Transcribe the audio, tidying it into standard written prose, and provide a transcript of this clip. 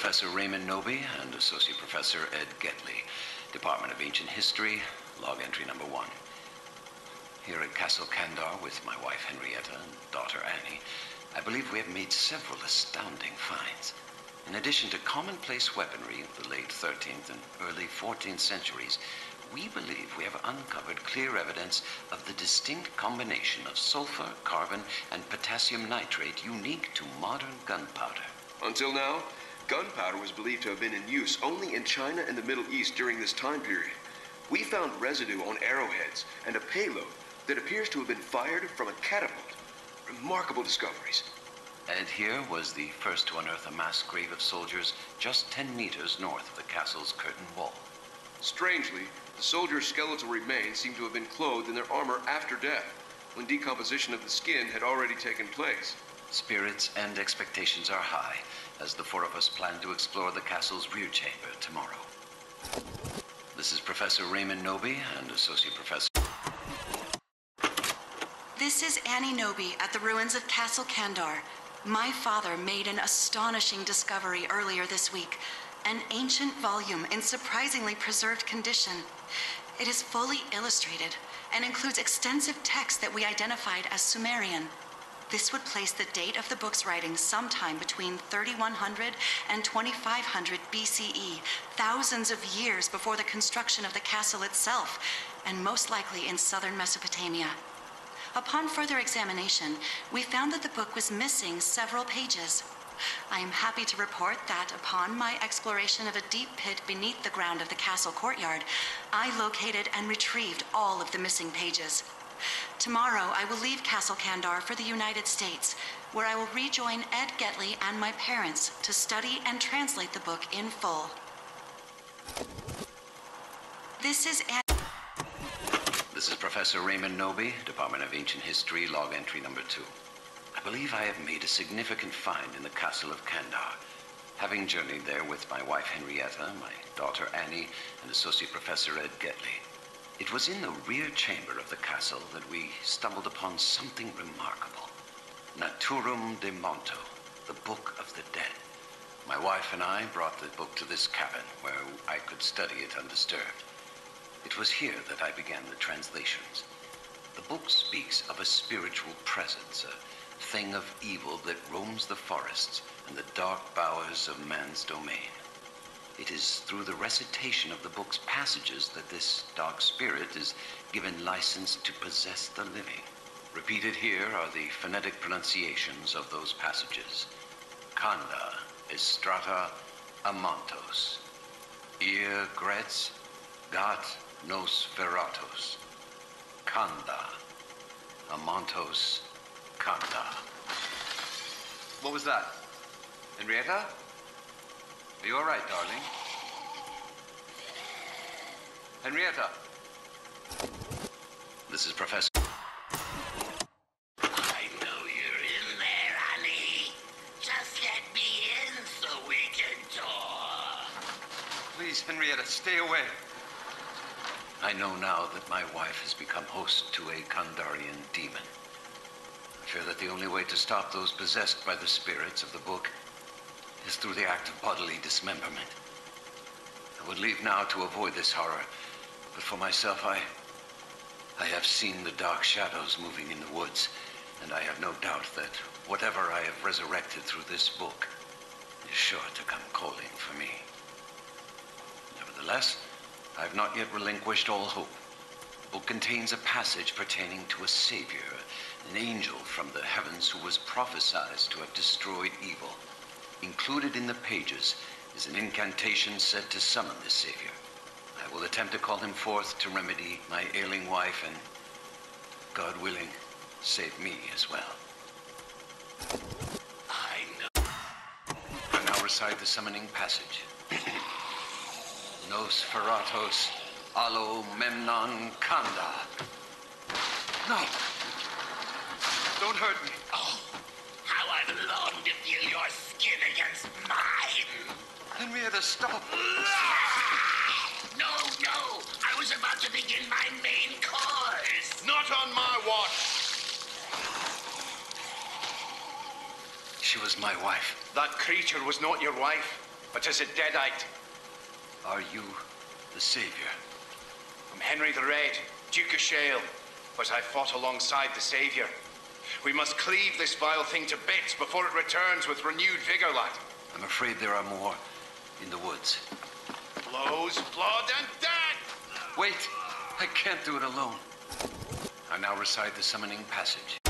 Professor Raymond Knowby and Associate Professor Ed Getley, Department of Ancient History, log entry number 1. Here at Castle Kandar with my wife Henrietta and daughter Annie, I believe we have made several astounding finds. In addition to commonplace weaponry of the late 13th and early 14th centuries, we believe we have uncovered clear evidence of the distinct combination of sulfur, carbon, and potassium nitrate unique to modern gunpowder. Until now, gunpowder was believed to have been in use only in China and the Middle East during this time period. We found residue on arrowheads and a payload that appears to have been fired from a catapult. Remarkable discoveries. Ed here was the first to unearth a mass grave of soldiers just 10 meters north of the castle's curtain wall. Strangely, the soldiers' skeletal remains seem to have been clothed in their armor after death, when decomposition of the skin had already taken place. Spirits and expectations are high, as the 4 of us plan to explore the castle's rear chamber tomorrow. This is Professor Raymond Knowby and Associate Professor... This is Annie Knowby at the ruins of Castle Kandar. My father made an astonishing discovery earlier this week. An ancient volume in surprisingly preserved condition. It is fully illustrated and includes extensive text that we identified as Sumerian. This would place the date of the book's writing sometime between 3100 and 2500 BCE, thousands of years before the construction of the castle itself, and most likely in southern Mesopotamia. Upon further examination, we found that the book was missing several pages. I am happy to report that upon my exploration of a deep pit beneath the ground of the castle courtyard, I located and retrieved all of the missing pages. Tomorrow, I will leave Castle Kandar for the United States, where I will rejoin Ed Getley and my parents to study and translate the book in full. This is Professor Raymond Knowby, Department of Ancient History, log entry number 2. I believe I have made a significant find in the Castle of Kandar. Having journeyed there with my wife Henrietta, my daughter Annie, and Associate Professor Ed Getley, it was in the rear chamber of the castle that we stumbled upon something remarkable. Naturum de Monto, the Book of the Dead. My wife and I brought the book to this cabin where I could study it undisturbed. It was here that I began the translations. The book speaks of a spiritual presence, a thing of evil that roams the forests and the dark bowers of man's domain. It is through the recitation of the book's passages that this dark spirit is given license to possess the living. Repeated here are the phonetic pronunciations of those passages. Kanda, Estrata, Amantos. Ir Gretz, Gat, Nos Veratos. Kanda, Amantos, Kanda. What was that? Henrietta? Are you all right, darling? Henrietta? This is Professor... I know you're in there, honey. Just let me in so we can talk. Please, Henrietta, stay away. I know now that my wife has become host to a Kandarian demon. I fear that the only way to stop those possessed by the spirits of the book is through the act of bodily dismemberment. I would leave now to avoid this horror, but for myself, I have seen the dark shadows moving in the woods, and I have no doubt that whatever I have resurrected through this book is sure to come calling for me. Nevertheless, I have not yet relinquished all hope. The book contains a passage pertaining to a savior, an angel from the heavens who was prophesied to have destroyed evil. Included in the pages is an incantation said to summon this savior. I will attempt to call him forth to remedy my ailing wife and, God willing, save me as well. I know. I now recite the summoning passage. Nos Feratos, Alo Memnon Kanda. No! Don't hurt me. Oh, how I've longed to feel your skin against mine. Henrietta, stop. No, I was about to begin my main course. Not on my watch. She was my wife. That creature was not your wife. but 'tis a deadite. Are you the savior? I'm Henry the Red, Duke of Shale, but I fought alongside the Savior. We must cleave this vile thing to bits before it returns with renewed vigor, lad. I'm afraid there are more in the woods. Blows, blood, and death! Wait! I can't do it alone. I now recite the summoning passage.